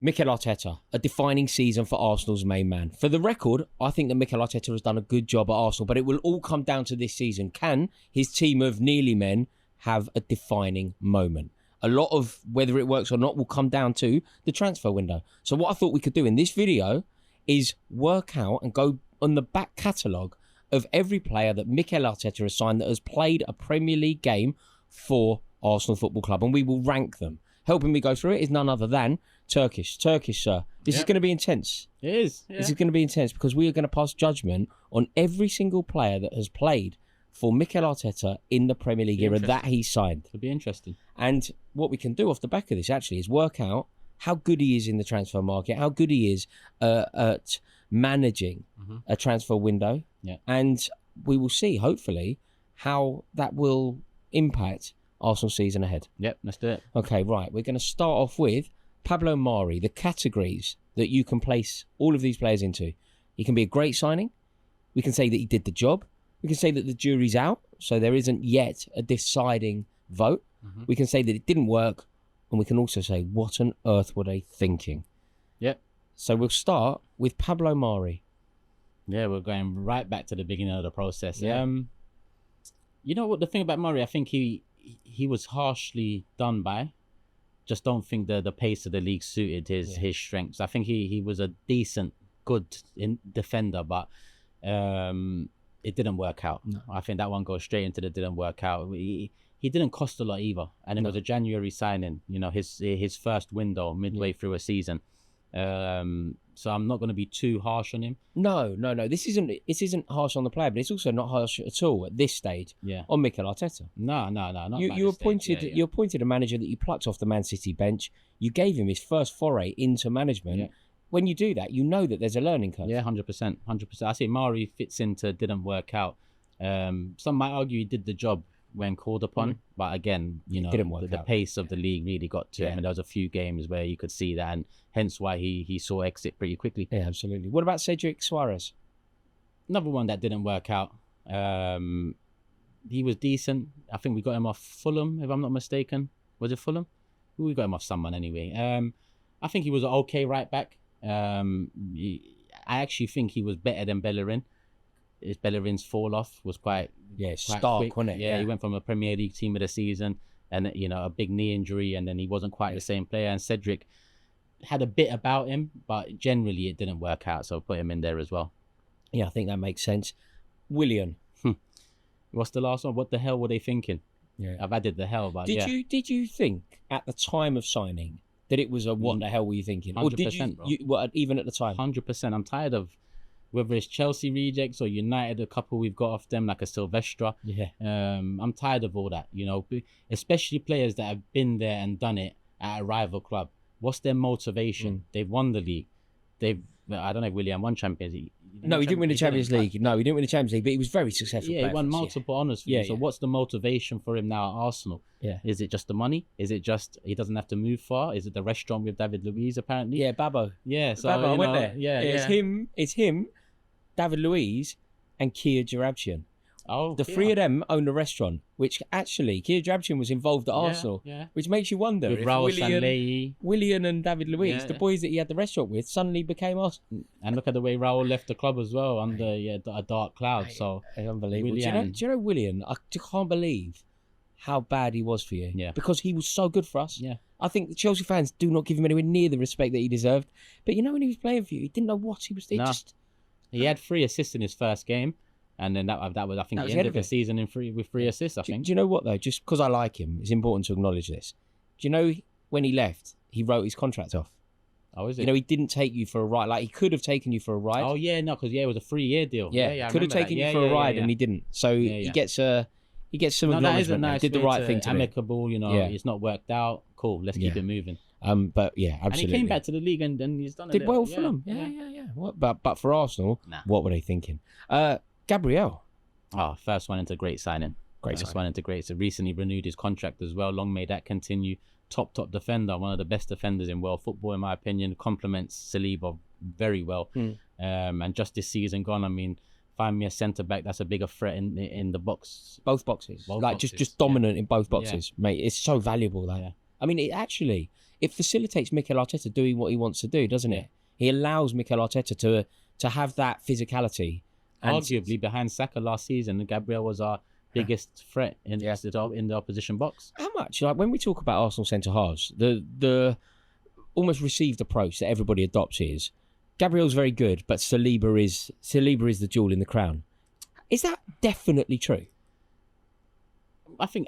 Mikel Arteta, a defining season for Arsenal's main man. For the record, I think that Mikel Arteta has done a good job at Arsenal, but it will all come down to this season. Can his team of nearly men have a defining moment? A lot of whether it works or not will come down to the transfer window. So what I thought we could do in this video is work out and go on the back catalogue of every player that Mikel Arteta has signed that has played a Premier League game for Arsenal Football Club, and we will rank them. Helping me go through it is none other than Turkish, sir. This is going to be intense. It is. Yeah. This is going to be intense because we are going to pass judgment on every single player that has played for Mikel Arteta in the Premier League era that he signed. It'll be interesting. And what we can do off the back of this actually is work out how good he is in the transfer market, how good he is at managing a transfer window. Yeah. And we will see, hopefully, how that will impact Arsenal season ahead. Yep, let's do it. Okay, right. We're going to start off with Pablo Mari, the categories that you can place all of these players into. He can be a great signing. We can say that he did the job. We can say that the jury's out, so there isn't yet a deciding vote. We can say that it didn't work, and we can also say, what on earth were they thinking? Yep. So we'll start with Pablo Mari. Yeah, we're going right back to the beginning of the process. Yeah. You know what, the thing about Murray, I think he was harshly done by. Just don't think the pace of the league suited his strengths. I think he was a decent, good defender, but it didn't work out. No. I think that one goes straight into the didn't work out. He didn't cost a lot either, and it was a January signing. You know, his first window midway through a season. So I'm not going to be too harsh on him. No. This isn't harsh on the player, but it's also not harsh at all at this stage. Yeah. On Mikel Arteta. No. Not you appointed you appointed a manager that you plucked off the Man City bench. You gave him his first foray into management. Yeah. When you do that, you know that there's a learning curve. Yeah, 100%. I say Mari fits into didn't work out. Some might argue he did the job when called upon, but again, you know, the pace of the league really got to him, and there was a few games where you could see that, and hence why he saw exit pretty quickly. Yeah, absolutely. What about Cedric Suarez? Another one that didn't work out. He was decent. I think we got him off Fulham, if I'm not mistaken. Was it Fulham? We got him off someone anyway. I think he was an okay right back. I actually think he was better than Bellerin. Bellerin's fall off was quite stark, quick. Wasn't it? Yeah, he went from a Premier League team of the season, and you know, a big knee injury, and then he wasn't quite the same player. And Cedric had a bit about him, but generally it didn't work out, so put him in there as well. Yeah, I think that makes sense. Willian. What's the last one? What the hell were they thinking? Yeah, I've added the hell, but did you think at the time of signing that it was a what the hell were you thinking? 100%, or did you even at the time? 100%. I'm tired of whether it's Chelsea rejects or United, a couple we've got off them, like a Silvestre. Yeah. I'm tired of all that, you know, especially players that have been there and done it at a rival club. What's their motivation? They've won the league. I don't know if William won Champions League. No, he didn't win the Champions League. No, he didn't win the Champions League, but he was very successful. Yeah, he won multiple honours for him. So what's the motivation for him now at Arsenal? Yeah. Is it just the money? Is it just he doesn't have to move far? Is it the restaurant with David Luiz apparently? Yeah, Babbo. Yeah, so Babbo, I went there. Yeah, It's him, David Luiz, and Kia Jarabchian. Oh, the three of them own a restaurant, which actually Kia Jarabchian was involved at Arsenal, which makes you wonder with if Willian and David Luiz, the boys that he had the restaurant with, suddenly became Arsenal. And look at the way Raul left the club as well under a dark cloud. So unbelievable. Do you know Willian? I can't believe how bad he was for you. Yeah. Because he was so good for us. Yeah. I think the Chelsea fans do not give him anywhere near the respect that he deserved. But you know, when he was playing for you, he didn't know what he was doing. He had 3 assists in his first game. And then that was, I think, the end of the season with 3 assists, I think. Do you know what, though? Just because I like him, it's important to acknowledge this. Do you know when he left, he wrote his contract off? Oh, is it? You know, he didn't take you for a ride. Like, he could have taken you for a ride. Oh, yeah, no, because, it was a 3-year deal. Yeah, could have taken you for a ride, and he didn't. So he gets some acknowledgement. Nice did the right thing to amicable, you know, it's not worked out. Cool, let's keep it moving. But yeah, absolutely. And he came back to the league and he's done it. Did well for them. Yeah. But for Arsenal, what were they thinking? Gabriel. First one into great signing. So recently renewed his contract as well. Long may that continue. Top defender, one of the best defenders in world football, in my opinion. Complements Saliba very well. And just this season gone, I mean, find me a centre back that's a bigger threat in the box. Both boxes. Just dominant in both boxes, mate. It's so valuable that. Yeah. I mean, it facilitates Mikel Arteta doing what he wants to do, doesn't it? He allows Mikel Arteta to have that physicality. And arguably, behind Saka last season, Gabriel was our biggest threat in the opposition box. How much? Like when we talk about Arsenal centre halves, the almost received approach that everybody adopts is Gabriel's very good, but Saliba is the jewel in the crown. Is that definitely true? I think.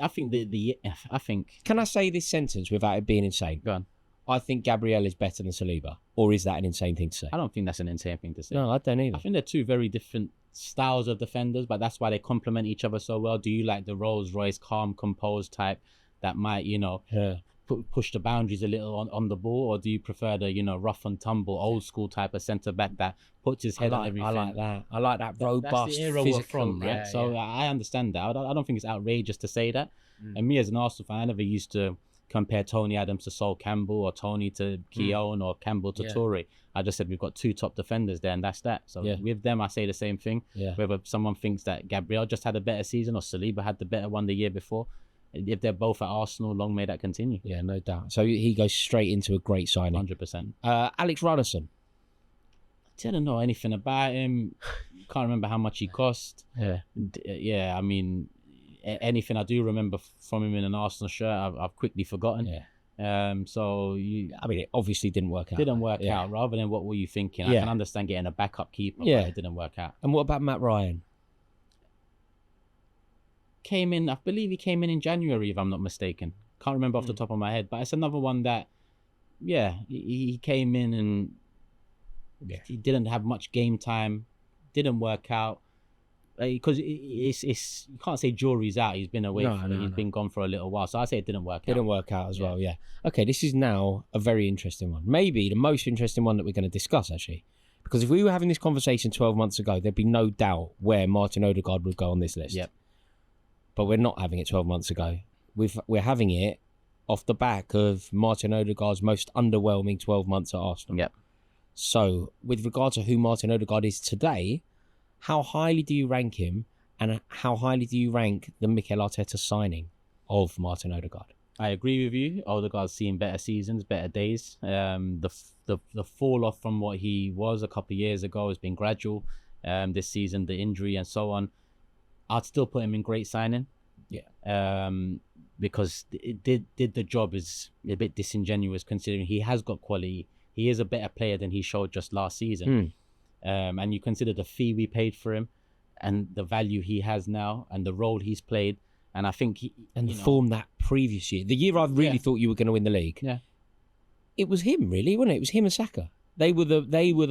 Can I say this sentence without it being insane? Go on. I think Gabriel is better than Saliba, or is that an insane thing to say? I don't think that's an insane thing to say. No, I don't either. I think they're two very different styles of defenders, but that's why they complement each other so well. Do you like the Rolls Royce, calm, composed type that might, push the boundaries a little on the ball, or do you prefer the rough and tumble, old school type of centre back that puts his head on everything? I like that. I like that robust, that's the era physical, we're from, right? Yeah, so I understand that. I don't think it's outrageous to say that. And me as an Arsenal fan, I never used to compare Tony Adams to Sol Campbell or Tony to Keown or Campbell to Toure. I just said we've got two top defenders there, and that's that. So with them, I say the same thing. Yeah. Whether someone thinks that Gabriel just had a better season or Saliba had the better one the year before, if they're both at Arsenal, long may that continue. Yeah, no doubt. So he goes straight into a great signing. 100%. Alex Runnison. I didn't know anything about him. Can't remember how much he cost. Yeah. I mean, anything I do remember from him in an Arsenal shirt, I've quickly forgotten. Yeah. It obviously didn't work out. Didn't work out. Rather than what were you thinking? I can understand getting a backup keeper, but it didn't work out. And what about Matt Ryan? I believe he came in January, if I'm not mistaken. Can't remember off the top of my head, but it's another one that, he came in and he didn't have much game time, didn't work out. Because it's you can't say jury's out. He's been away. He's been gone for a little while. So I say it didn't work out. Didn't work out as well. Yeah. Okay. This is now a very interesting one. Maybe the most interesting one that we're going to discuss actually, because if we were having this conversation 12 months ago, there'd be no doubt where Martin Odegaard would go on this list. Yep. But we're not having it 12 months ago. We're having it off the back of Martin Odegaard's most underwhelming 12 months at Arsenal. Yep. So with regard to who Martin Odegaard is today, how highly do you rank him, and how highly do you rank the Mikel Arteta signing of Martin Odegaard? I agree with you. Odegaard's seen better seasons, better days. The fall off from what he was a couple of years ago has been gradual. This season, the injury and so on, I'd still put him in great signing. Yeah. Because it did the job is a bit disingenuous considering he has got quality. He is a better player than he showed just last season. And you consider the fee we paid for him and the value he has now and the role he's played. And I think the form that previous year, the year I really thought you were going to win the league. Yeah. It was him really, wasn't it? It was him and Saka. They were the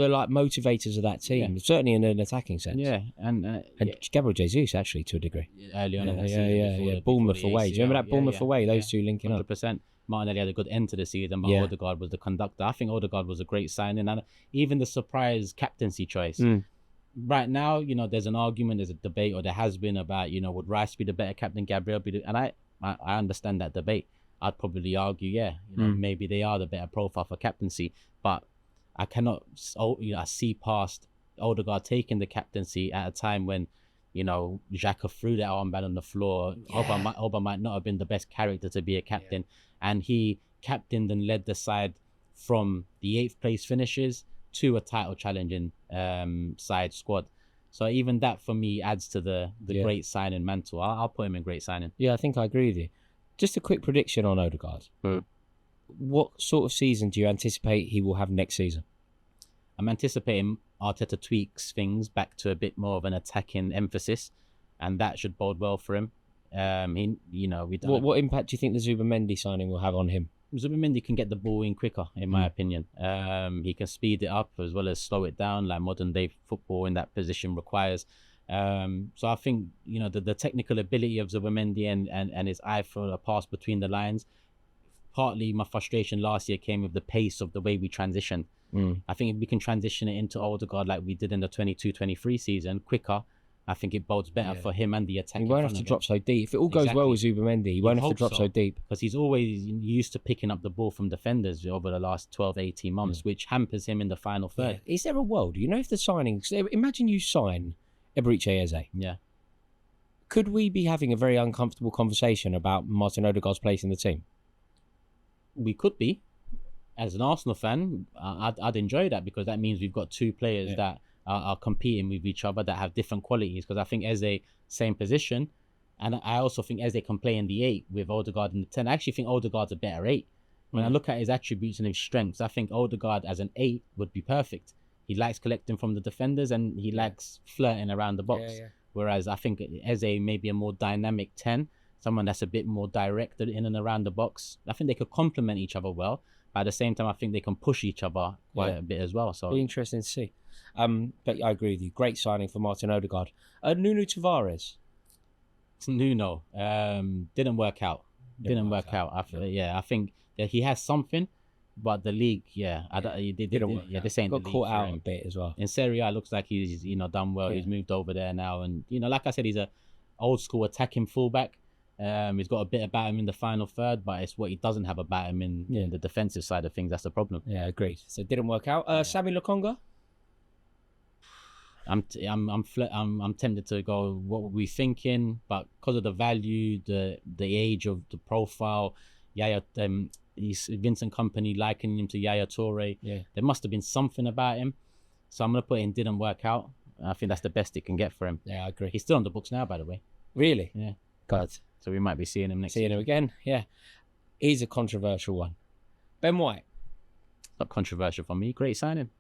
like motivators of that team, certainly in an attacking sense. Yeah, and Gabriel Jesus actually to a degree. Early on in the season. Bournemouth away. Do you remember that Bournemouth away? Those two linking 100%. up. Martinelli had a good end to the season, but Odegaard was the conductor. I think Odegaard was a great signing, and even the surprise captaincy choice. Right now, there's an argument, there's a debate, or there has been about, would Rice be the better captain, Gabriel be the, and I understand that debate. I'd probably argue, maybe they are the better profile for captaincy, but I cannot, see past Odegaard taking the captaincy at a time when, Xhaka threw that armband on the floor. Oba might not have been the best character to be a captain, and he captained and led the side from the 8th place finishes to a title challenging side squad. So even that for me adds to the great signing mantle. I'll put him in great signing. Yeah, I think I agree with you. Just a quick prediction on Odegaard. What sort of season do you anticipate he will have next season? I'm anticipating Arteta tweaks things back to a bit more of an attacking emphasis, and that should bode well for him. What impact do you think the Zubimendi signing will have on him? Zubimendi can get the ball in quicker, in my opinion. He can speed it up as well as slow it down, like modern day football in that position requires. So I think the technical ability of Zubimendi and his eye for a pass between the lines. Partly my frustration last year came with the pace of the way we transitioned. I think if we can transition it into Odegaard like we did in the 22-23 season quicker, I think it bodes better for him and the attack. He won't have to drop so deep. If it all goes well with Zubimendi, he won't have to drop so deep. Because he's always used to picking up the ball from defenders over the last 12, 18 months, which hampers him in the final third. Is there a world? If the signings... Imagine you sign Eberechi Eze. Yeah. Could we be having a very uncomfortable conversation about Martin Odegaard's place in the team? We could be. as an Arsenal fan, I'd enjoy that, because that means we've got two players that are competing with each other that have different qualities. Because I think Eze, same position, and I also think Eze can play in the 8 with Odegaard in the 10. I actually think Odegaard's a better 8. When I look at his attributes and his strengths, I think Odegaard as an 8 would be perfect. He likes collecting from the defenders and he likes flirting around the box. Whereas I think Eze may be a more dynamic 10, someone that's a bit more directed in and around the box. I think they could complement each other well. But at the same time, I think they can push each other quite a bit as well. So be interesting to see. But I agree with you. Great signing for Martin Odegaard. Nuno Tavares. It's Nuno. Didn't work out. Didn't work out. I think that he has something, but the league, didn't work out. This ain't got the league caught for out him. a bit as well. In Serie A, it looks like he's done well. He's moved over there now, and like I said, he's a old school attacking fullback. He's got a bit about him in the final third, but it's what he doesn't have about him in the defensive side of things. That's the problem. Yeah, agreed. So it didn't work out. Sammy Lokonga. I'm tempted to go what were we thinking, but because of the value, the age of the profile, Vincent Kompany likening him to Yaya Toure. Yeah, there must have been something about him. So I'm gonna put in didn't work out. I think that's the best it can get for him. Yeah, I agree. He's still on the books now, by the way. Really? Yeah. God. So we might be seeing him next season. Seeing him again, yeah. He's a controversial one. Ben White. Not controversial for me. Great signing.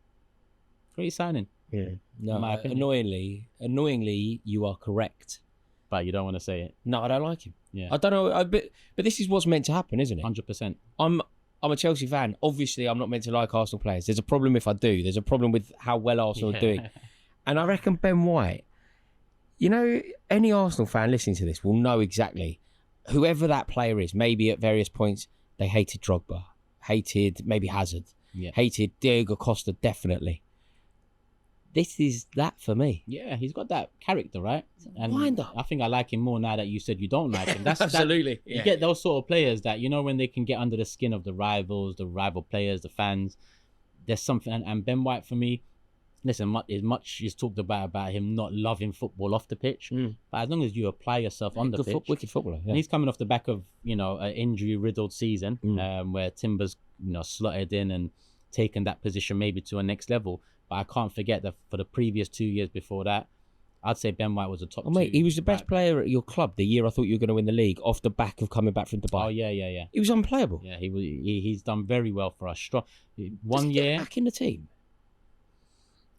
Yeah. No, annoyingly, you are correct. But you don't want to say it. No, I don't like him. Yeah. I don't know, but this is what's meant to happen, isn't it? 100%. I'm a Chelsea fan. Obviously, I'm not meant to like Arsenal players. There's a problem if I do. There's a problem with how well Arsenal are doing. And I reckon Ben White, any Arsenal fan listening to this will know exactly whoever that player is. Maybe at various points, they hated Drogba, hated maybe Hazard, hated Diego Costa, definitely. This is that for me. Yeah, he's got that character, right? And Winder. I think I like him more now that you said you don't like him. That's absolutely. You get those sort of players that, when they can get under the skin of the rival players, the fans, there's something. And Ben White, for me, listen, much is talked about him not loving football off the pitch. But as long as you apply yourself on the pitch. Wicked footballer. Yeah. And he's coming off the back of, an injury-riddled season where Timber's, slotted in and taken that position maybe to a next level. But I can't forget that for the previous 2 years before that, I'd say Ben White was a top 2. Mate, he was the best player at your club the year I thought you were going to win the league off the back of coming back from Dubai. Oh, yeah. He was unplayable. Yeah, he's done very well for us. Strong. One year back in the team.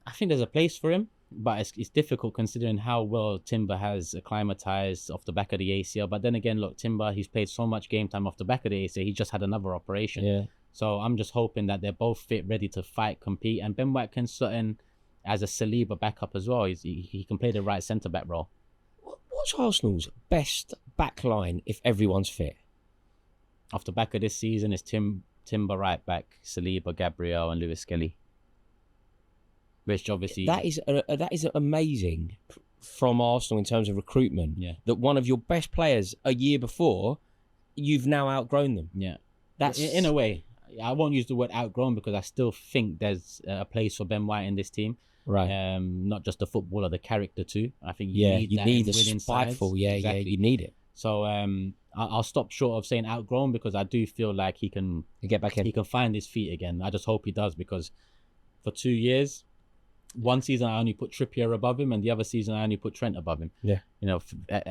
I think there's a place for him, but it's difficult considering how well Timber has acclimatized off the back of the ACL. But then again, look, Timber, he's played so much game time off the back of the ACL. He just had another operation. Yeah. So I'm just hoping that they're both fit, ready to fight, compete. And Ben White can slot in as a Saliba backup as well. He can play the right centre-back role. What's Arsenal's best back line if everyone's fit? Off the back of this season, it's Timber right back, Saliba, Gabriel and Lewis Skelly. Which obviously... That is amazing from Arsenal in terms of recruitment. Yeah. That one of your best players a year before, you've now outgrown them. Yeah. That's in a way. I won't use the word outgrown because I still think there's a place for Ben White in this team. Right. Not just the footballer, the character too. I think you need the spiteful. Yeah, exactly. You need it. So I'll stop short of saying outgrown because I do feel like he can get back in. He can find his feet again. I just hope he does because for 2 years, one season I only put Trippier above him, and the other season I only put Trent above him. Yeah.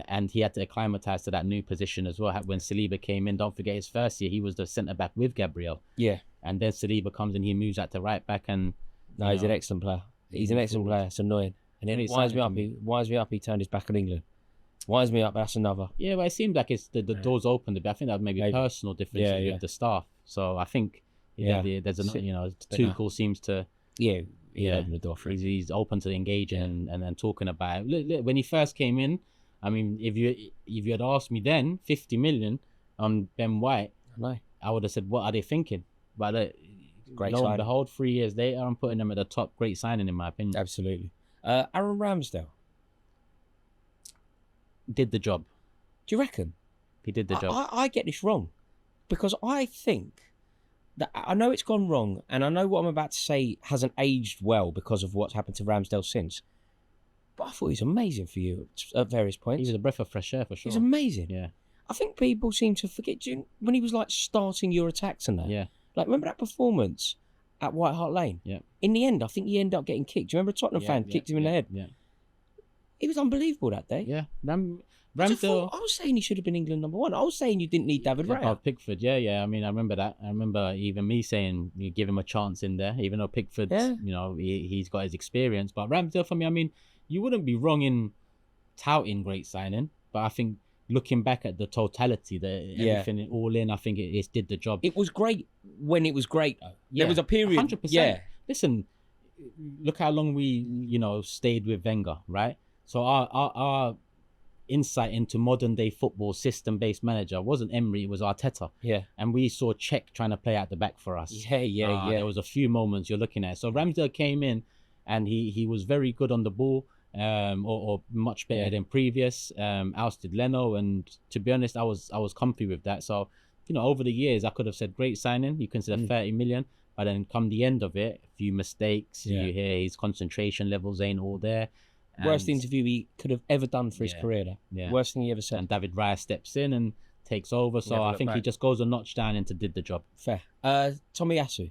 And he had to acclimatise to that new position as well. When Saliba came in, don't forget his first year, he was the centre back with Gabriel. Yeah. And then Saliba comes in, he moves out to right back, and he's an excellent player. He's an excellent player. It's annoying, and it winds me up. He turned his back on England. Winds me up. That's another. Yeah, but it seems like it's the doors opened a bit. I think that maybe personal differences with the staff. So I think there's Tuchel seems to open the door for he's open to engaging and then talking about it. Look, when he first came in, I mean, if you had asked me then 50 million on Ben White, I would have said, what are they thinking? But great lo and signing. behold, 3 years later, I'm putting them at the top. Great signing in my opinion. Absolutely. Aaron Ramsdale did the job. Do you reckon he did the job? I get this wrong because I think that I know it's gone wrong, and I know what I'm about to say hasn't aged well because of what's happened to Ramsdale since. But I thought he was amazing for you at various points. He was a breath of fresh air for sure. He's amazing. Yeah. I think people seem to forget when he was like starting your attacks and that. Yeah. Like, remember that performance at White Hart Lane? Yeah. In the end, I think he ended up getting kicked. Do you remember a Tottenham fan kicked him in the head? Yeah. It was unbelievable that day. Yeah. I was saying he should have been England #1. I was saying you didn't need David Raya. Oh, Pickford, yeah. I mean, I remember that. I remember even me saying you give him a chance in there, even though Pickford, he's got his experience. But Ramsdale, for me, I mean, you wouldn't be wrong in touting great signing, but I think looking back at the totality, everything all in, I think it did the job. It was great when it was great, though. Yeah, there was a period. 100%. Yeah. Listen, look how long we, stayed with Wenger, right? So our insight into modern day football system-based manager wasn't Emery, it was Arteta. Yeah. And we saw Czech trying to play out the back for us. Yeah. There was a few moments you're looking at. So Ramsdale came in and he was very good on the ball, or much better than previous. Ousted Leno, and to be honest, I was comfy with that. So, over the years I could have said great signing. You consider 30 million, but then come the end of it, a few mistakes. You hear his concentration levels ain't all there. Worst interview he could have ever done for his career, though. Yeah. Worst thing he ever said. And David Raya steps in and takes over. So I think he just goes a notch down into did the job. Fair. Tomiyasu.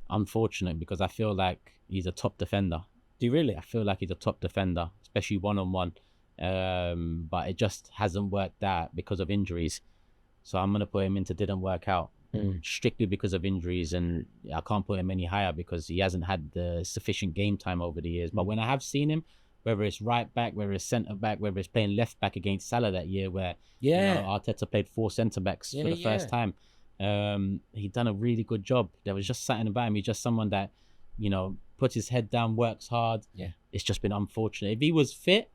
Unfortunate, because I feel like he's a top defender. Do you really? I feel like he's a top defender, especially one-on-one. But it just hasn't worked out because of injuries. So I'm going to put him into didn't work out. Strictly because of injuries, and I can't put him any higher because he hasn't had the sufficient game time over the years. But when I have seen him, whether it's right back, whether it's centre back, whether it's playing left back against Salah that year, where Arteta played 4 centre backs for the first time, he done a really good job. There was just something about him. He's just someone that puts his head down, works hard. Yeah, it's just been unfortunate. If he was fit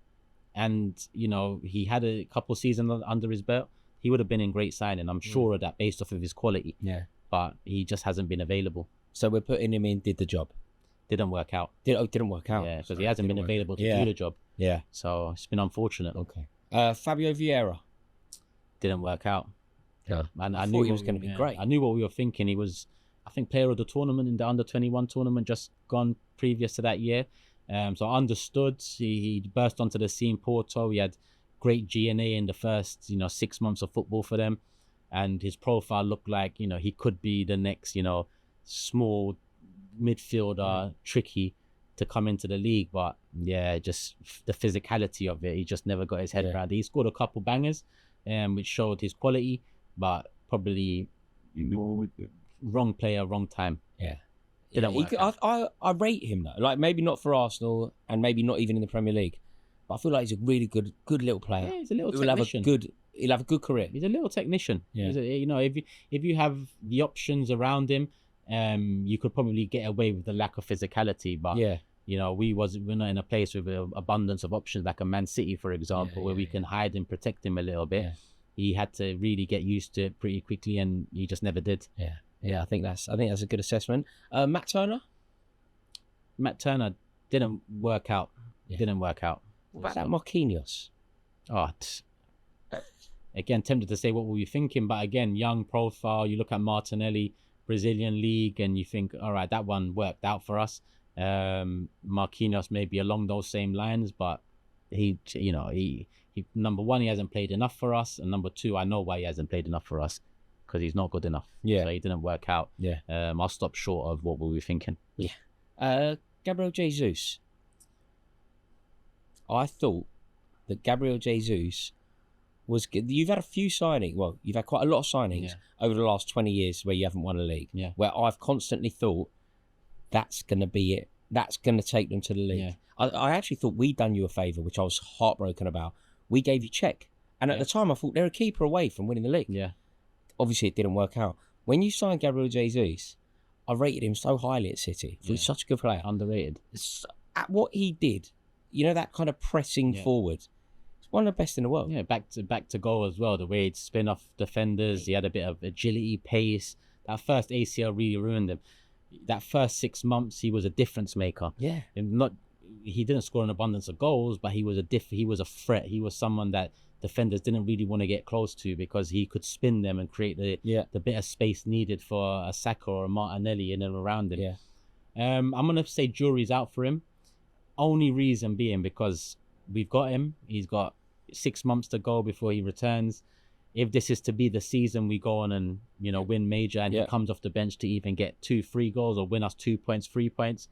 and he had a couple seasons under his belt, he would have been in great signing. I'm sure of that based off of his quality. Yeah. But he just hasn't been available. So we're putting him in, did the job. Didn't work out. Didn't work out. Yeah, because he hasn't been available to do the job. Yeah. So it's been unfortunate. Okay. Fabio Vieira. Didn't work out. Yeah. And I knew he was going to be great. I knew what we were thinking. He was, I think, player of the tournament in the under-21 tournament just gone previous to that year. So I understood. He burst onto the scene, Porto. He had great GNA in the first 6 months of football for them, and his profile looked like he could be the next small midfielder, tricky to come into the league. But just the physicality of it, he just never got his head around it. He scored a couple bangers which showed his quality, but probably wrong player, wrong time. Didn't work out. I rate him though, like maybe not for Arsenal and maybe not even in the Premier League. I feel like he's a really good little player. Yeah, he's a little technician. He'll have a good career. He's a little technician. Yeah. If you have the options around him, you could probably get away with the lack of physicality. But we're not in a place with an abundance of options like a Man City, for example, where we can hide and protect him a little bit. Yeah. He had to really get used to it pretty quickly, and he just never did. I think that's a good assessment. Matt Turner didn't work out. Didn't work out. What about that Marquinhos? Again, tempted to say what were you thinking, but again, young profile. You look at Martinelli, Brazilian league, and you think, all right, that one worked out for us. Marquinhos maybe along those same lines, but he number one, he hasn't played enough for us, and number two, I know why he hasn't played enough for us, because he's not good enough. So he didn't work out. I'll stop short of what were we thinking. Gabriel Jesus. I thought that Gabriel Jesus was good. You've had a few signings. Well, you've had quite a lot of signings over the last 20 years where you haven't won a league. Where I've constantly thought that's going to be it. That's going to take them to the league. I actually thought we'd done you a favour, which I was heartbroken about. We gave you Czech. And at the time, I thought they're a keeper away from winning the league. Obviously, it didn't work out. When you signed Gabriel Jesus, I rated him so highly at City. He's such a good player. Underrated. At what he did, that kind of pressing forward, it's one of the best in the world. Back to goal as well. The way he'd spin off defenders, he had a bit of agility, pace. That first ACL really ruined him. That first 6 months, he was a difference maker. He didn't score an abundance of goals, but he was a threat. He was someone that defenders didn't really want to get close to because he could spin them and create the bit of space needed for a Saka or a Martinelli in and around him. I'm gonna say jury's out for him. Only reason being because we've got him. He's got 6 months to go before he returns. if this is to be the season we go on and, you know, win major, and he comes off the bench to even get 2-3 goals or win us 2 points, 3 points,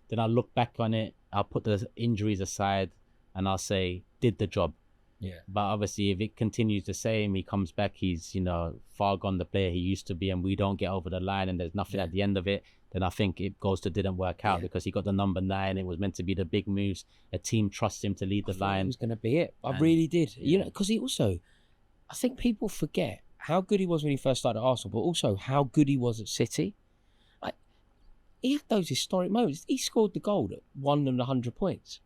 then I'll look back on it, I'll put the injuries aside, and I'll say, did the job. Yeah. But obviously, if it continues the same, he comes back, he's, you know, far gone the player he used to be, and we don't get over the line and there's nothing at the end of it, then I think it goes to didn't work out because he got the number 9. It was meant to be the big moves. A team trusts him to lead the line. It was going to be it. I really did. You know, because he also, I think people forget how good he was when he first started at Arsenal, but also how good he was at City. Like, he had those historic moments. He scored the goal that won them the 100 points.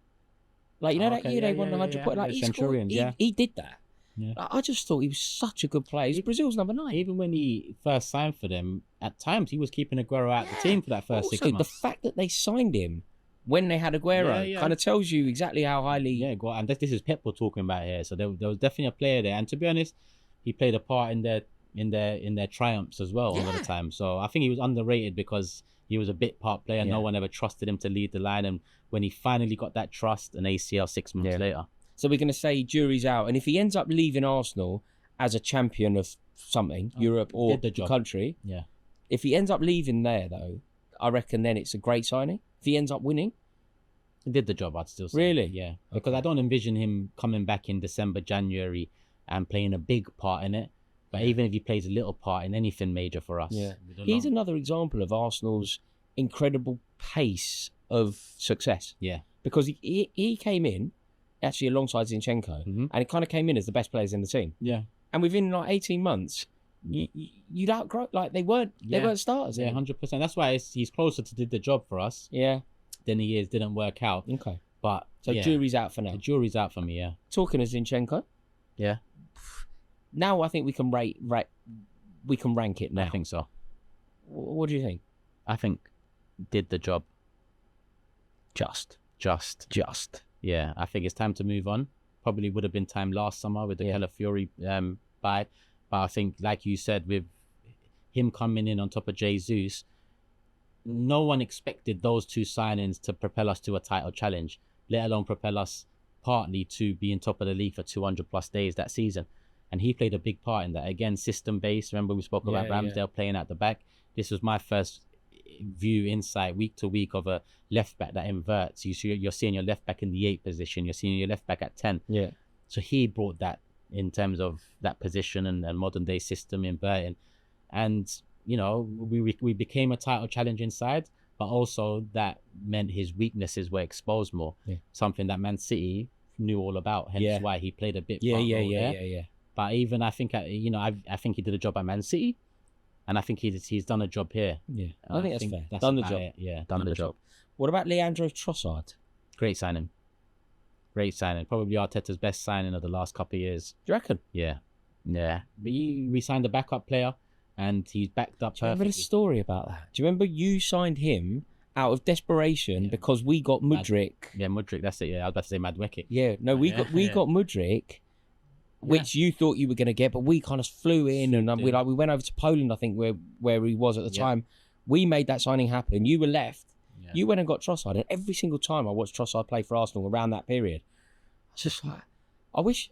Like, you know, that year they won the 100 points. Like, he did that. Yeah. I just thought he was such a good player. He's Brazil's number 9. Even when he first signed for them, at times he was keeping Aguero out of the team for that first 6 months. The fact that they signed him when they had Aguero kind of tells you exactly how highly... Yeah, and this is Pep we're talking about here. So there was definitely a player there. And to be honest, he played a part in their triumphs as well all the time. So I think he was underrated because he was a bit part player. No one ever trusted him to lead the line. And when he finally got that trust, an ACL 6 months later. So we're going to say jury's out. And if he ends up leaving Arsenal as a champion of something, Europe or the country, if he ends up leaving there, though, I reckon then it's a great signing. If he ends up winning, he did the job, I'd still say. Really? Yeah. Because I don't envision him coming back in December, January and playing a big part in it. But even if he plays a little part in anything major for us. Yeah. He's another example of Arsenal's incredible pace of success. Yeah. Because he came in, actually alongside Zinchenko, and it kind of came in as the best players in the team. Yeah. And within like 18 months, you'd outgrow, like they weren't starters. Yeah, 100%. That's why he's closer to did the job for us. Yeah. Than he is, didn't work out. Okay. But so jury's out for now. The jury's out for me, yeah. Talking of Zinchenko. Yeah. Now I think we can we can rank it now. I think so. What do you think? I think did the job. Just. Yeah, I think it's time to move on. Probably would have been time last summer with the Calafiori buy. But I think, like you said, with him coming in on top of Jesus, no one expected those 2 signings to propel us to a title challenge, let alone propel us partly to being top of the league for 200 plus days that season. And he played a big part in that. Again, system-based. Remember we spoke about Ramsdale playing at the back? This was my first view insight week to week of a left back that inverts. You're seeing your left back in the 8 position. You're seeing your left back at 10. Yeah. So he brought that in terms of that position and modern day system inverting. And, you know, we became a title challenging side, but also that meant his weaknesses were exposed more. Yeah. Something that Man City knew all about. Hence why he played a bit. Yeah. But even I think, you know, I think he did a job at Man City. And I think he's done a job here. Yeah, I think that's fair. Done the job. Yeah, done the job. What about Leandro Trossard? Great signing. Probably Arteta's best signing of the last couple of years. Do you reckon? Yeah. But we signed a backup player, and he's backed up perfectly. Do you remember the story about that? Do you remember you signed him out of desperation because we got Mudryk? Mudryk. That's it. Yeah, I was about to say Madueke. Yeah, no, we got Mudryk. Which you thought you were going to get, but we kind of flew in and we went over to Poland, I think, where he was at the time. We made that signing happen. You were left. Yeah. You went and got Trossard, and every single time I watched Trossard play for Arsenal around that period, I was just like, I wish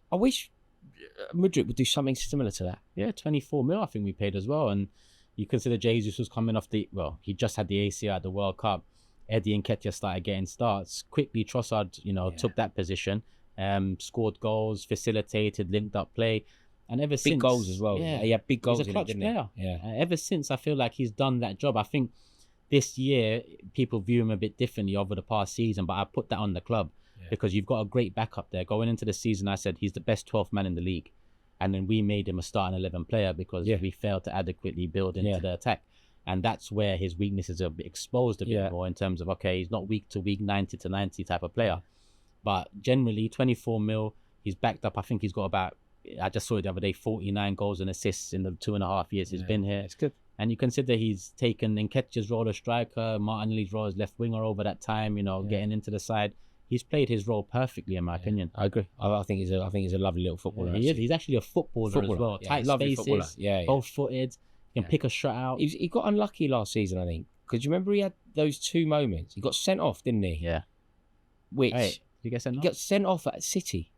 Mudryk would do something similar to that. Yeah, 24 mil I think we paid as well, and you consider Jesus was coming off he just had the ACL at the World Cup. Eddie Nketiah started getting starts quickly. Trossard, took that position. Scored goals, facilitated, linked up play, and ever since big goals as well. Yeah, he had big goals. He's a clutch player. Yeah. Ever since, I feel like he's done that job. I think this year people view him a bit differently over the past season, but I put that on the club because you've got a great backup there. Going into the season, I said he's the best 12th man in the league, and then we made him a starting 11 player because we failed to adequately build into the attack. And that's where his weaknesses are exposed a bit more in terms of, he's not week to week, 90 to 90 type of player. But generally, 24 mil, he's backed up. I think he's got about, I just saw it the other day, 49 goals and assists in the 2.5 years he's been here. It's good. And you consider he's taken Nketiah's role as striker, Martinelli's role as left winger over that time, getting into the side. He's played his role perfectly, in my opinion. I agree. I think he's a lovely little footballer. He is. He's actually a footballer as well. Tight spaces, both-footed. He can pick a shot out. He got unlucky last season, I think. Because you remember he had those 2 moments. He got sent off, didn't he? Yeah. Which... Hey. Did he get sent off? He got sent off at City.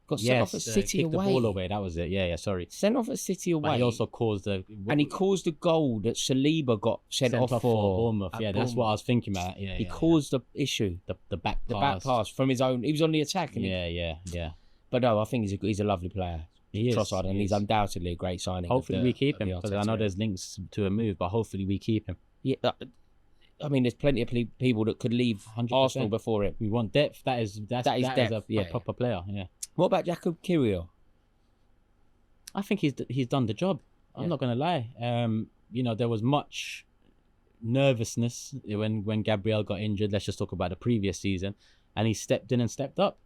Got sent off at City kicked away. the ball away. That was it. Yeah, sorry. Sent off at City away. But he also caused and he caused a goal that Saliba got sent off for Bournemouth. Yeah, that's what I was thinking about. Yeah, he caused the issue. The back pass. The back pass from his own. He was on the attack. Yeah. But no, I think he's a lovely player. He is. Trossard, and he's undoubtedly a great signing. Hopefully we keep him, because I know there's links to a move, but hopefully we keep him. Yeah, I mean, there's plenty of people that could leave 100%. Arsenal before him. We want depth. That is depth. A proper player. Yeah. What about Jakub Kiwior? I think he's done the job. I'm not gonna lie. There was much nervousness when Gabriel got injured. Let's just talk about the previous season, and he stepped in and stepped up.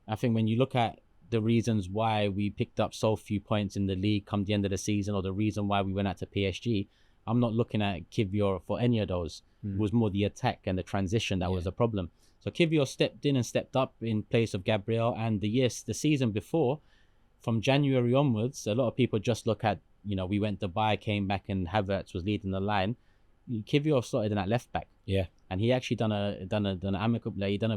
I think when you look at the reasons why we picked up so few points in the league come the end of the season, or the reason why we went out to PSG, I'm not looking at Kiwior for any of those. It was more the attack and the transition that was a problem. So Kiwior stepped in and stepped up in place of Gabriel. And the season before, from January onwards, a lot of people just look at, we went to Dubai, came back, and Havertz was leading the line. Kiwior started in at left back. Yeah. And he actually done a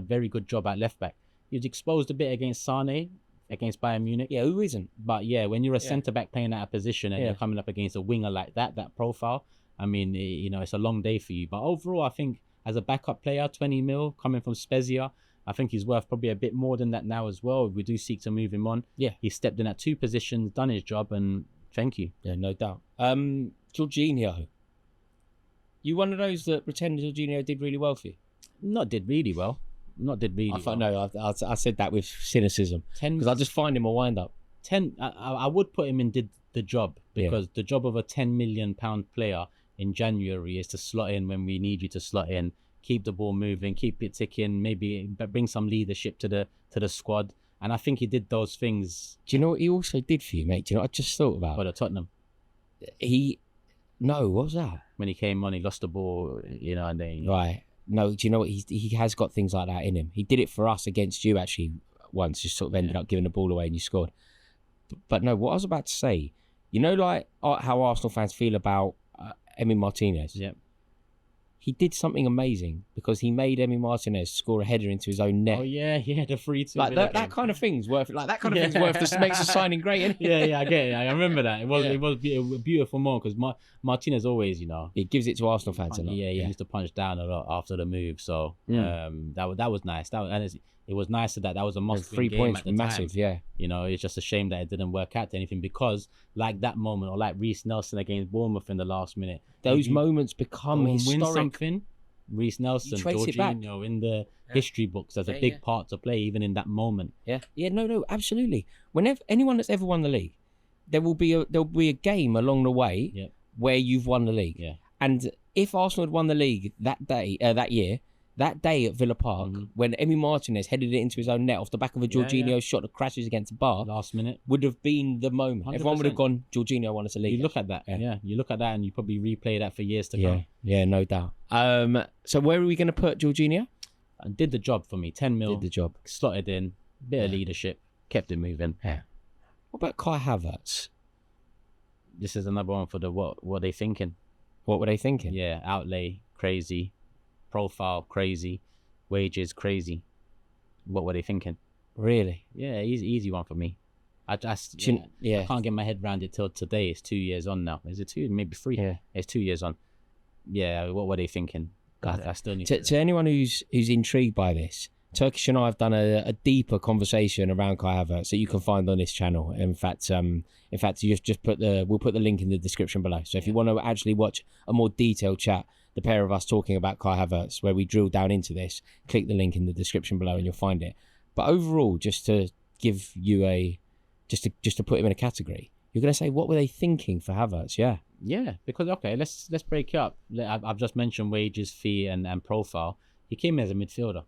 very good job at left back. He was exposed a bit against Sane, against Bayern Munich. Yeah, who isn't? But yeah, when you're a centre back playing at a position and you're coming up against a winger like that profile, I mean, it's a long day for you. But overall, I think as a backup player, 20 mil coming from Spezia, I think he's worth probably a bit more than that now as well. We do seek to move him on. Yeah, he stepped in at 2 positions, done his job, and thank you. Yeah, no doubt. Jorginho, you one of those that pretend Jorginho did really well for you? Not did really well. I said that with cynicism because I just find him a wind-up. I would put him in did the job, because the job of a £10 million player in January is to slot in when we need you to slot in, keep the ball moving, keep it ticking, maybe bring some leadership to the squad. And I think he did those things. Do you know what he also did for you, mate? Do you know what I just thought about? What, at Tottenham? What was that? When he came on, he lost the ball, and then... Right. No, do you know what? He has got things like that in him. He did it for us against you, actually, once. Just sort of ended up giving the ball away and you scored. But no, what I was about to say, like how Arsenal fans feel about Emi Martinez? Yeah. He did something amazing because he made Emi Martinez score a header into his own net. Oh yeah, the 3-2. Like that kind of thing's worth. Like that kind of thing's worth. This makes the signing great. Isn't it? Yeah, I get it. I remember that. It was a beautiful moment because Martinez always, he gives it to Arsenal fans a lot. Yeah, he used to punch down a lot after the move. So that was nice. It was nice that was a must-win 3 game points, at the massive. time. Yeah, it's just a shame that it didn't work out to anything, because like that moment, or like Reece Nelson against Bournemouth in the last minute, those moments become historic. Win something. Reece Nelson, Jorginho in the history books as a big part to play, even in that moment. No, absolutely. Whenever anyone that's ever won the league, there will be a game along the way where you've won the league. Yeah. And if Arsenal had won the league that year, that day at Villa Park, when Emi Martinez headed it into his own net off the back of a Jorginho shot that crashes against the bar, last minute, would have been the moment. 100%. Everyone would have gone, Jorginho won us a league. You look at that, you look at that, and you probably replay that for years to come. Yeah, no doubt. So where are we going to put Jorginho? Did the job for me. 10 mil. Did the job. Slotted in, bit of leadership, kept it moving. Yeah. What about Kai Havertz? This is another one for the what were they thinking? What were they thinking? Yeah, outlay crazy. Profile crazy, wages crazy. What were they thinking? Really? Yeah, easy one for me. I can't get my head around it till today. It's 2 years on now. Is it 2? Maybe 3. Yeah, it's 2 years on. Yeah, what were they thinking? I still need to anyone who's intrigued by this. Turkish and I have done a deeper conversation around Kai Havertz that you can find on this channel. In fact, you just we'll put the link in the description below. So if you want to actually watch a more detailed chat, the pair of us talking about Kai Havertz, where we drill down into this, click the link in the description below and you'll find it. But overall, just to give you just to put him in a category, you're going to say, what were they thinking for Havertz? Yeah, because let's break it up. I've just mentioned wages, fee, and profile. He came as a midfielder.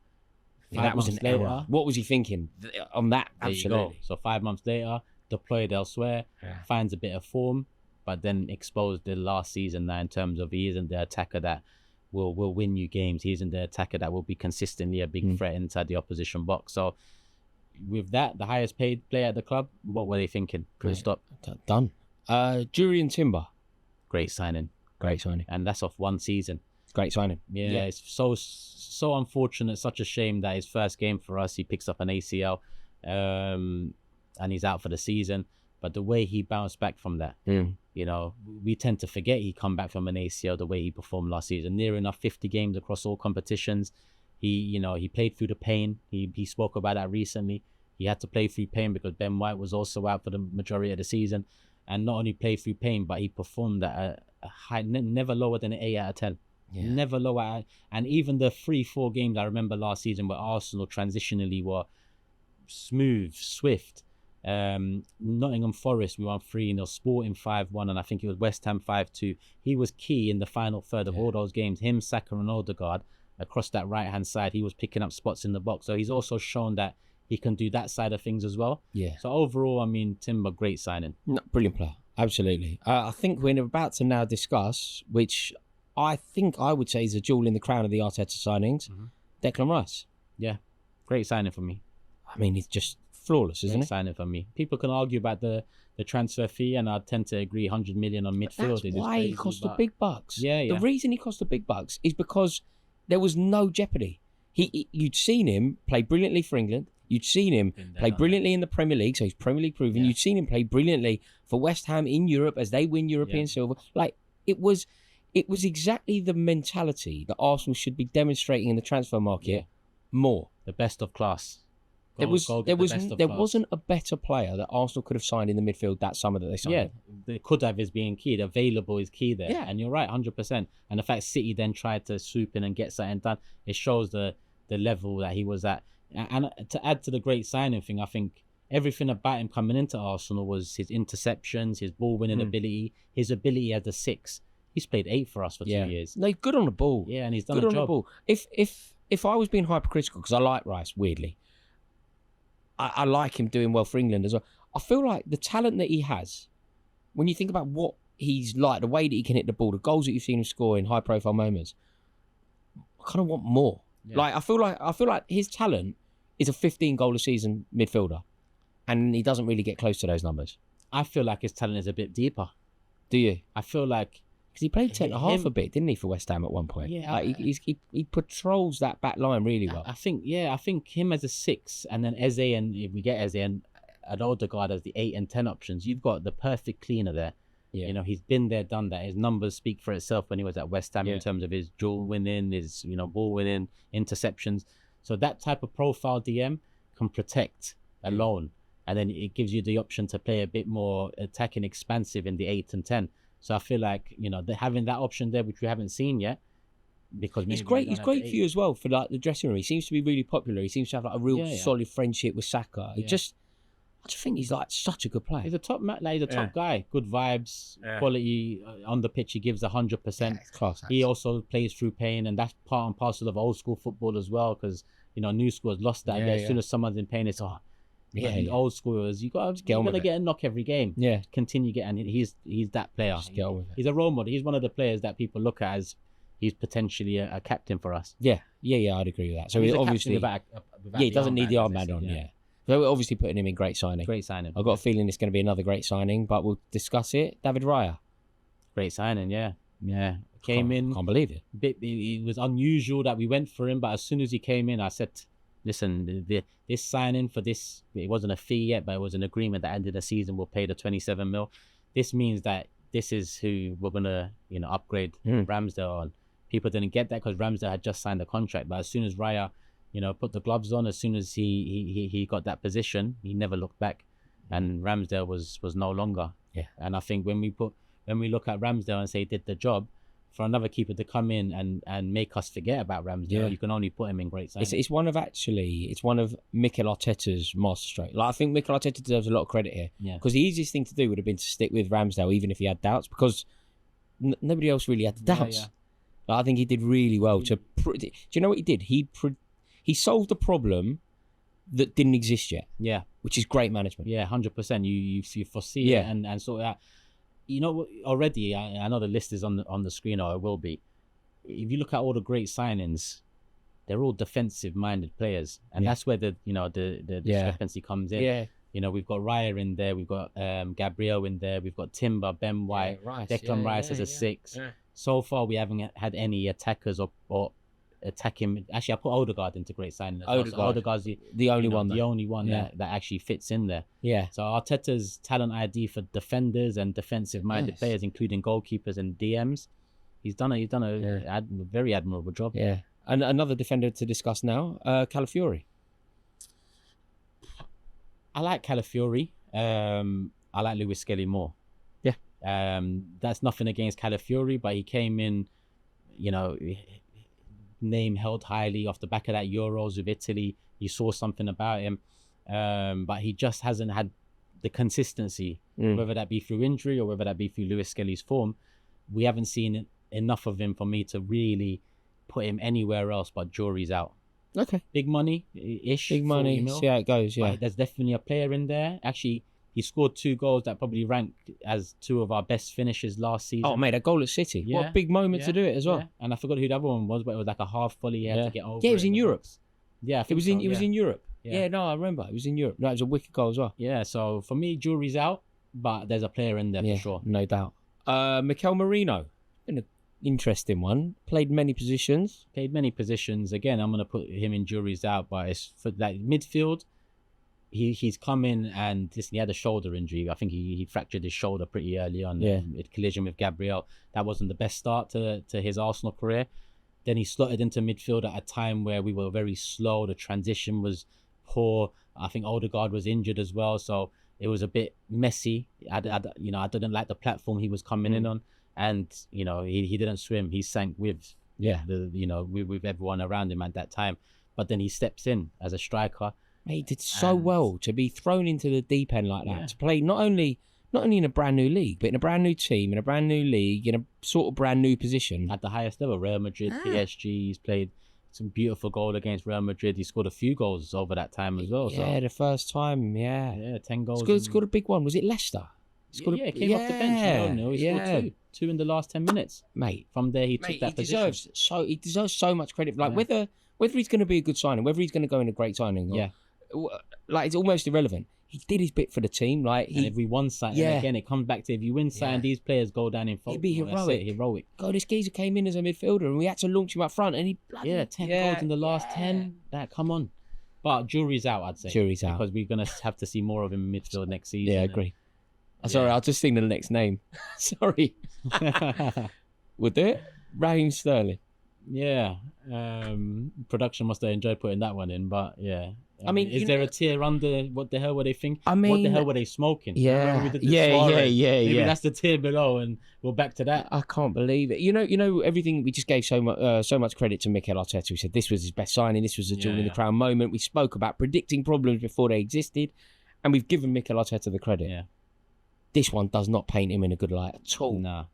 That was an error. What was he thinking on that? Absolutely. So 5 months later, deployed elsewhere, finds a bit of form, but then exposed the last season now in terms of he isn't the attacker that will win you games. He isn't the attacker that will be consistently a big threat inside the opposition box. So with that, the highest paid player at the club, what were they thinking? Stop. Done. Jurriën Timber. Great signing. And that's off 1 season. Great signing. Yeah, it's so unfortunate, such a shame that his first game for us, he picks up an ACL. and he's out for the season. But the way he bounced back from that, you know, we tend to forget he come back from an ACL the way he performed last season. Near enough 50 games across all competitions. He played through the pain. He spoke about that recently. He had to play through pain because Ben White was also out for the majority of the season. And not only played through pain, but he performed at a high, never lower than an 8 out of 10. Yeah. Never lower. And even the 3-4 games I remember last season where Arsenal transitionally were smooth, swift. Nottingham Forest, we won 3-0, Sporting 5-1, and I think it was West Ham 5-2. He was key in the final third of all those games. Him, Saka and Odegaard across that right-hand side, he was picking up spots in the box. So he's also shown that he can do that side of things as well. Yeah. So overall, I mean, Timber, great signing. No, brilliant player. Absolutely. I think we're about to now discuss, which I think I would say is a jewel in the crown of the Arteta signings, Declan Rice. Yeah. Great signing for me. I mean, he's just flawless, isn't it? Signing for me. People can argue about the transfer fee, and I tend to agree 100 million on midfield. That's why he cost the big bucks. Yeah. The reason he cost the big bucks is because there was no jeopardy. You'd seen him play brilliantly for England. You'd seen him play brilliantly in the Premier League, so he's Premier League proven. You'd seen him play brilliantly for West Ham in Europe as they win European silver. Like, it was exactly the mentality that Arsenal should be demonstrating in the transfer market more. The best of class. There wasn't a better player that Arsenal could have signed in the midfield that summer that they signed. Yeah, they could have is being key. The available is key there. Yeah. And you're right, 100%. And the fact City then tried to swoop in and get something done, it shows the level that he was at. And to add to the great signing thing, I think everything about him coming into Arsenal was his interceptions, his ball winning ability, his ability as a 6. He's played 8 for us for 2 years. No, he's good on the ball. Yeah, and he's done a job. On the ball. If I was being hypercritical, because I like Rice, weirdly, I like him doing well for England as well. I feel like the talent that he has, when you think about what he's like, the way that he can hit the ball, the goals that you've seen him score in high-profile moments, I kind of want more. Yeah. Like I feel like his talent is a 15-goal-a-season midfielder, and he doesn't really get close to those numbers. I feel like his talent is a bit deeper. Do you? I feel like because he played centre-half a bit, didn't he, for West Ham at one point? Yeah, like he patrols that back line really well. I think him as a 6, and then Eze, and if we get Eze and Odegaard as the 8 and 10 options, you've got the perfect cleaner there. Yeah. You know, he's been there, done that. His numbers speak for itself when he was at West Ham in terms of his duel winning, his ball winning, interceptions. So that type of profile DM can protect alone, and then it gives you the option to play a bit more attacking, expansive in the 8 and 10. So I feel like having that option there, which we haven't seen yet, because it's great. He's great for you as well for like the dressing room. He seems to be really popular. He seems to have like a real solid friendship with Saka. I just think he's like such a good player. He's a top he's a top guy. Good vibes, quality on the pitch. He gives 100%. Class. He also plays through pain, and that's part and parcel of old school football as well. Because new school has lost that. As soon as someone's in pain, it's old schoolers. You got to get a knock every game. Yeah, continue getting. He's that player. He's a role model. He's one of the players that people look at as he's potentially a captain for us. Yeah. I'd agree with that. So he's obviously without he doesn't need the armband on. Yeah. So we're obviously putting him in great signing. Great signing. I've got a feeling it's going to be another great signing, but we'll discuss it. David Raya. Great signing. Yeah. Came in. Can't believe it. It was unusual that we went for him, but as soon as he came in, I said, listen, this signing for this, it wasn't a fee yet, but it was an agreement that ended the season. We'll pay the 27 mil. This means that this is who we're going to, upgrade Ramsdale on. People didn't get that because Ramsdale had just signed the contract. But as soon as Raya, put the gloves on, as soon as he got that position, he never looked back. And Ramsdale was no longer. Yeah. And I think when we look at Ramsdale and say he did the job, for another keeper to come in and make us forget about Ramsdale, you can only put him in great signings. It's one of Mikel Arteta's masterstroke. Like, I think Mikel Arteta deserves a lot of credit here. Yeah. Because the easiest thing to do would have been to stick with Ramsdale, even if he had doubts, because nobody else really had the doubts. Yeah. Like, I think he did really well. Do you know what he did? He solved a problem that didn't exist yet. Yeah. Which is great management. Yeah, 100%. You foresee it and sort of. Already, I know the list is on the screen, or it will be. If you look at all the great signings, they're all defensive-minded players, and that's where the discrepancy comes in. Yeah. We've got Raya in there, we've got Gabriel in there, we've got Timber, Ben White, Declan Rice as a 6. Yeah. So far, we haven't had any attackers or attacking. Actually, I put Odegaard into great signing. Odegaard's the only one. The only one that actually fits in there. Yeah. So Arteta's talent ID for defenders and defensive-minded players, including goalkeepers and DMs, he's done a very admirable job. Yeah. And another defender to discuss now, Calafiori. I like Calafiori. I like Lewis Skelly more. Yeah. That's nothing against Calafiori, but he came in, name held highly off the back of that Euros with Italy. You saw something about him, but he just hasn't had the consistency, whether that be through injury or whether that be through Lewis Skelly's form. We haven't seen enough of him for me to really put him anywhere else but jury's out. Okay. Big money-ish. Big money. See how it goes, yeah. But there's definitely a player in there. Actually, he scored 2 goals that probably rank as 2 of our best finishes last season. Oh, mate, a goal at City. Yeah. What a big moment to do it as well. Yeah. And I forgot who the other one was, but it was like a half volley he had to get over. Yeah, it was in Europe. Yeah, I think it was in Europe. Yeah. Yeah, no, I remember. It was in Europe. No, it was a wicked goal as well. Yeah, so for me, jury's out, but there's a player in there for sure. No doubt. Mikel Merino. Been an interesting one. Played many positions. Again, I'm going to put him in jury's out, but it's for that midfield. He's come in and listen, he had a shoulder injury. I think he fractured his shoulder pretty early on. Yeah. A collision with Gabriel. That wasn't the best start to his Arsenal career. Then he slotted into midfield at a time where we were very slow. The transition was poor. I think Odegaard was injured as well, so it was a bit messy. I didn't like the platform he was coming in on, and he didn't swim. He sank with with everyone around him at that time. But then he steps in as a striker. He did so well to be thrown into the deep end like that, to play not only in a brand new league, but in a brand new team, in a brand new league, in a sort of brand new position. At the highest level, Real Madrid, PSG, he's played some beautiful goal against Real Madrid. He scored a few goals over that time as well. Yeah, the first time, Yeah, 10 goals. Scored a big one. Was it Leicester? He came off the bench. He scored two in the last 10 minutes. Mate. From there, he took that position. He deserves so much credit. Like, whether he's going to be a good signing, whether he's going to go in a great signing, it's almost irrelevant. He did his bit for the team. And if we won something, again, it comes back to if you win something, these players go down in fault. He'd be heroic. God, this geezer came in as a midfielder and we had to launch him up front. And 10 goals in the last 10. Come on. But jury's out, I'd say. Jury's out. Because we're going to have to see more of him in midfield next season. Yeah, I agree. Sorry, I'll just sing the next name. Sorry. We'll do it. Raheem Sterling. Yeah. Production must have enjoyed putting that one in, but yeah. I mean, is there a tier under? What the hell were they thinking? I mean, what the hell were they smoking? Yeah, Maybe that's the tier below, and we're back to that. I can't believe it. You know everything. We just gave so much credit to Mikel Arteta. We said this was his best signing. This was a jewel in the crown moment. We spoke about predicting problems before they existed, and we've given Mikel Arteta the credit. Yeah. This one does not paint him in a good light at all. Nah.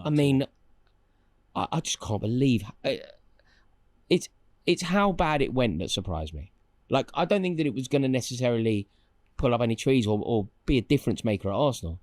I mean, I just can't believe it's how bad it went that surprised me. Like, I don't think that it was going to necessarily pull up any trees or be a difference maker at Arsenal.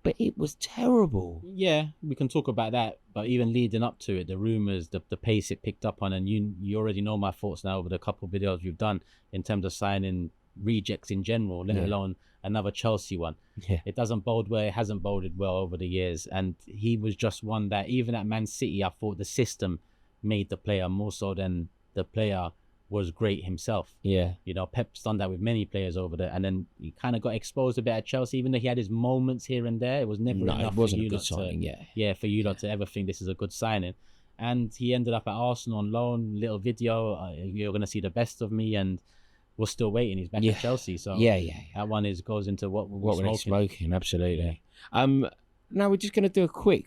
But it was terrible. Yeah, we can talk about that. But even leading up to it, the rumours, the pace it picked up on, and you already know my thoughts now over the couple of videos we've done in terms of signing rejects in general, let alone another Chelsea one. Yeah. It doesn't bode well. It hasn't boded well over the years. And he was just one that, even at Man City, I thought the system made the player more so than the player was great himself. Yeah. Pep's done that with many players over there, and then he kind of got exposed a bit at Chelsea, even though he had his moments here and there. It was never enough. It wasn't a good signing, for you lot to ever think this is a good signing. And he ended up at Arsenal on loan. Little video, you're going to see the best of me, and we're still waiting. He's back at Chelsea, so that one goes into what we're smoking. Absolutely. Now we're just going to do a quick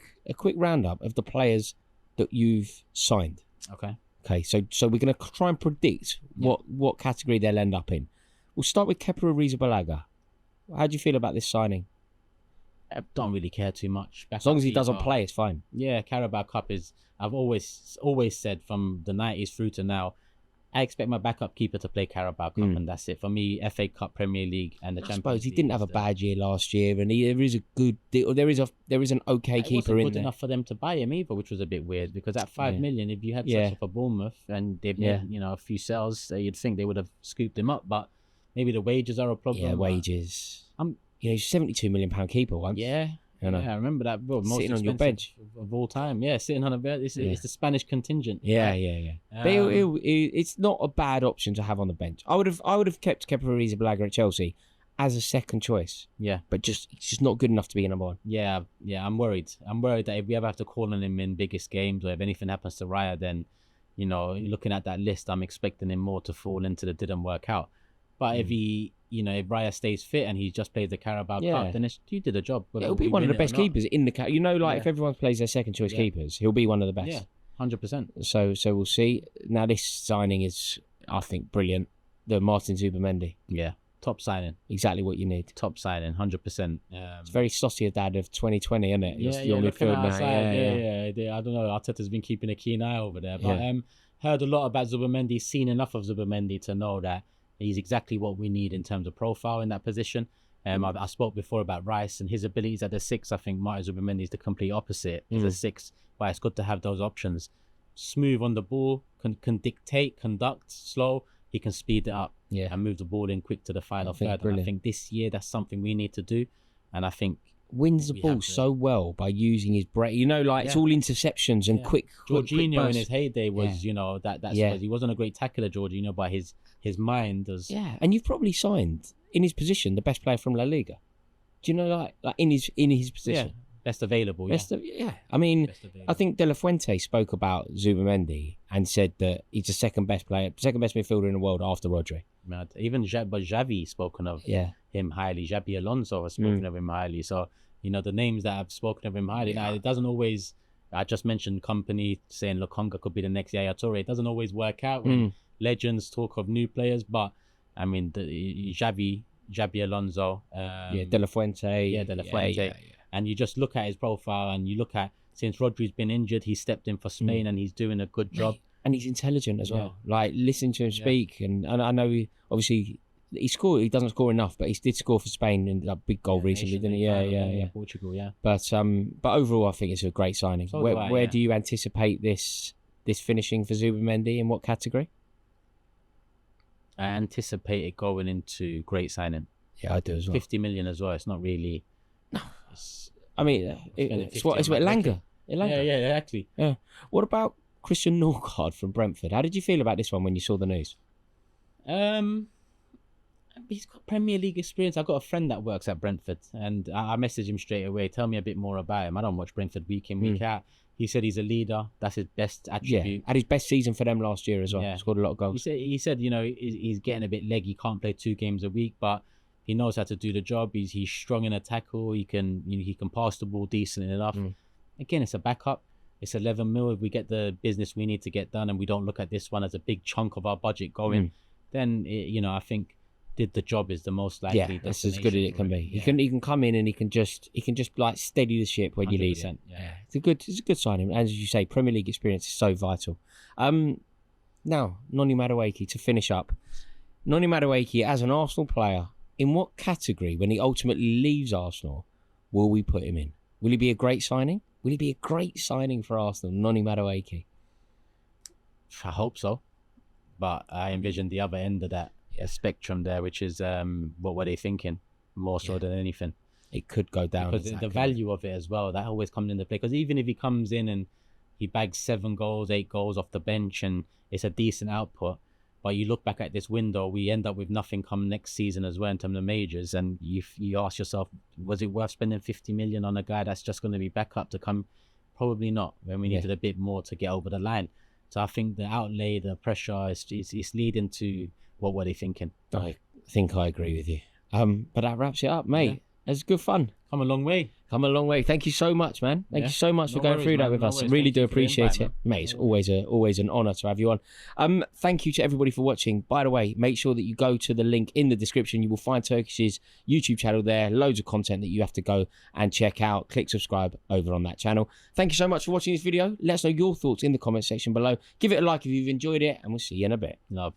roundup of the players that you've signed. Okay, so we're going to try and predict what category they'll end up in. We'll start with Kepa Arrizabalaga. How do you feel about this signing? I don't really care too much. As long as he doesn't play, it's fine. Yeah, Carabao Cup is... I've always said from the 90s through to now, I expect my backup keeper to play Carabao Cup, and that's it. For me, FA Cup, Premier League, and the Champions League. I suppose he didn't have a bad year last year, and there is an okay keeper in there. It wasn't good enough for them to buy him either, which was a bit weird, because at 5 million, if you had such for Bournemouth and they've made a few sales, you'd think they would have scooped him up, but maybe the wages are a problem. Yeah, wages. He's a £72 million keeper once. Yeah, You know? Yeah, I remember that. Bro, most Sitting on your expensive bench. of all time. Yeah, sitting on a bench. It's the Spanish contingent. Yeah, right? yeah. But it's not a bad option to have on the bench. I would have kept Kepa Arrizabalaga at Chelsea as a second choice. Yeah. But it's just not good enough to be a number one. Yeah, I'm worried. I'm worried that if we ever have to call on him in biggest games, or if anything happens to Raya, then, you know, looking at that list, I'm expecting him more to fall into the didn't work out. But if he, you know, if Raya stays fit and he just plays the Carabao Cup, then you did a job. He'll be one of the best keepers in the you know, like if everyone plays their second choice keepers, he'll be one of the best. Yeah, 100%. So we'll see. Now this signing is, I think, brilliant. The Martin Zubimendi. Yeah, top signing. Exactly what you need. Top signing, 100%. It's very Sociedad of 2020, isn't it? Yeah, looking outside. Yeah. I don't know. Arteta's been keeping a keen eye over there, but heard a lot about Zubimendi, seen enough of Zubimendi to know that he's exactly what we need in terms of profile in that position. I spoke before about Rice and his abilities at the 6. I think Martin Zubimendi is the complete opposite. He's a 6, but it's good to have those options. Smooth on the ball, can dictate, conduct, slow. He can speed it up and move the ball in quick to the final third. And I think this year that's something we need to do. And I think wins the ball so well by using his break. You know, like it's all interceptions and quick. Jorginho in his heyday was, you know, that's he wasn't a great tackler, Jorginho, but his mind was. Yeah, and you've probably signed in his position the best player from La Liga. Do you know, like in his position? Yeah. Best available, I mean, I think De La Fuente spoke about Zubimendi and said that he's the second best midfielder in the world after Rodri. Even Xavi spoken of him highly. Xabi Alonso has spoken of him highly. So, you know, the names that have spoken of him highly. Now, it doesn't always, I just mentioned Company saying Lokonga could be the next Yaya Toure. It doesn't always work out when legends talk of new players, but I mean, Xabi Alonso. De La Fuente. De La Fuente. And you just look at his profile and you look at, since Rodri's been injured, he stepped in for Spain and he's doing a good job. And he's intelligent as well. Like, listen to him speak. And I know he doesn't score enough, but he did score for Spain in a big goal recently, didn't he? Yeah. Portugal, yeah. But overall, I think it's a great signing. So where do you anticipate this finishing for Zubimendi? In what category? I anticipate it going into great signing. Yeah, I do as well. 50 million as well. It's not really. No. It's what Elanga. Yeah, exactly. Yeah. What about Christian Norgard from Brentford? How did you feel about this one when you saw the news? He's got Premier League experience. I've got a friend that works at Brentford, and I messaged him straight away. Tell me a bit more about him. I don't watch Brentford week in, week out. He said he's a leader. That's his best attribute. Had his best season for them last year as well. Yeah. Scored a lot of goals. He said, you know, he's getting a bit leggy. Can't play 2 games a week, but he knows how to do the job. He's strong in a tackle. He can pass the ball decent enough. Again, it's a backup. It's 11 mil. If we get the business we need to get done, and we don't look at this one as a big chunk of our budget going, then I think did the job is the most likely. Yeah, that's as good as it can be. He can come in and he can just like steady the ship when you need it. Yeah, it's a good signing. As you say, Premier League experience is so vital. Now Noni Madueke to finish up. Noni Madueke as an Arsenal player, in what category when he ultimately leaves Arsenal will we put him in? Will he be a great signing? Will he be a great signing for Arsenal, Noni Madueke? I hope so, but I envision the other end of that spectrum there, which is what were they thinking more so than anything. It could go down because the value of it as well, that always comes into play. Because even if he comes in and he bags 7 goals, 8 goals off the bench, and it's a decent output, but you look back at this window, we end up with nothing come next season as well in terms of majors, and you ask yourself, was it worth spending 50 million on a guy that's just going to be back up to come? Probably not, when we needed a bit more to get over the line. So I think the outlay, the pressure is leading to what were they thinking. I think I agree with you. But that wraps it up, mate. It's good fun. Come a long way. Thank you so much, man. Thank you so much for going through that with us. I really do appreciate it. Mate, it's always an honour to have you on. Thank you to everybody for watching. By the way, make sure that you go to the link in the description. You will find Turkish's YouTube channel there. Loads of content that you have to go and check out. Click subscribe over on that channel. Thank you so much for watching this video. Let us know your thoughts in the comment section below. Give it a like if you've enjoyed it, and we'll see you in a bit. Love.